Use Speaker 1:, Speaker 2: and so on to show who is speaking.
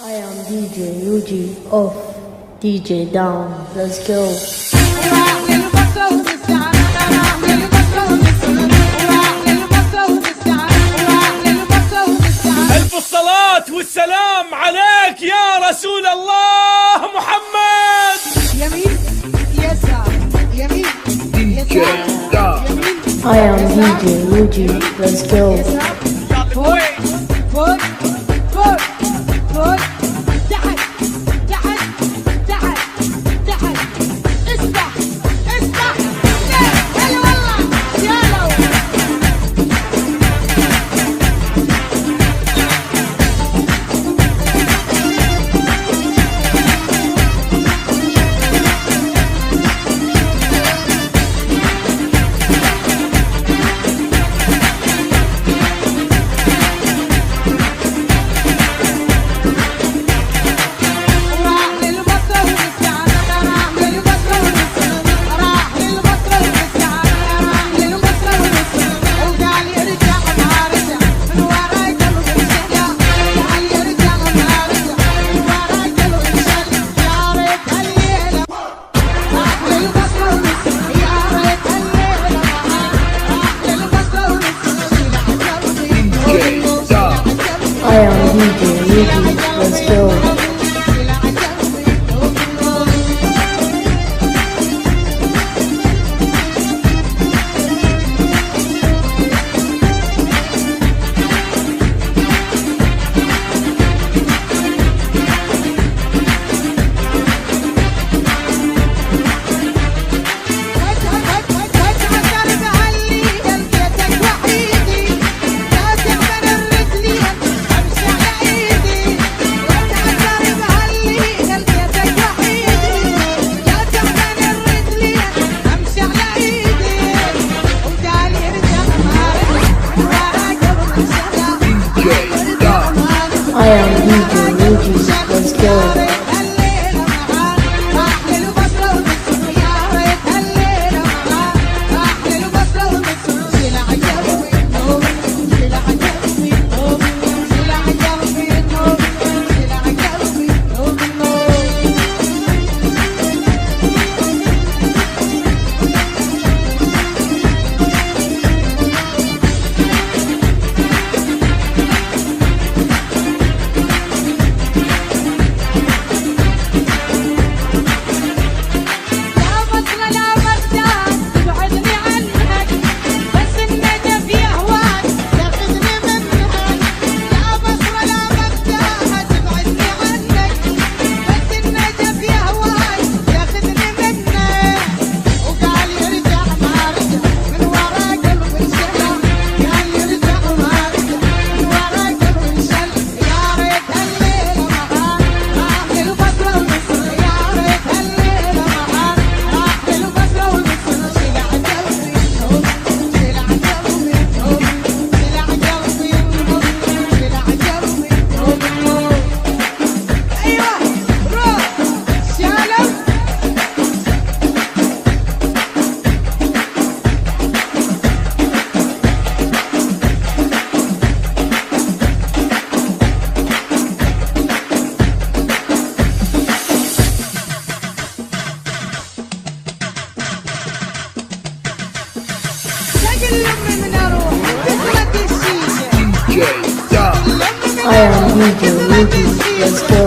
Speaker 1: I am DJ Yuji off, DJ down, let's go.
Speaker 2: ألف الصلاة والسلام عليك يا رسول الله محمد.
Speaker 3: يمين يسار يمين يسار يمين
Speaker 1: I am DJ Yuji, let's go.
Speaker 3: يسار فوق فوق فوق فوق تحت تحت تحت تحت اسبح اسبح هلا والله يا لو
Speaker 1: I am DJ Yuji, let's go. I am DJ Yuji, let's go. I am DJ Yuji, let's go.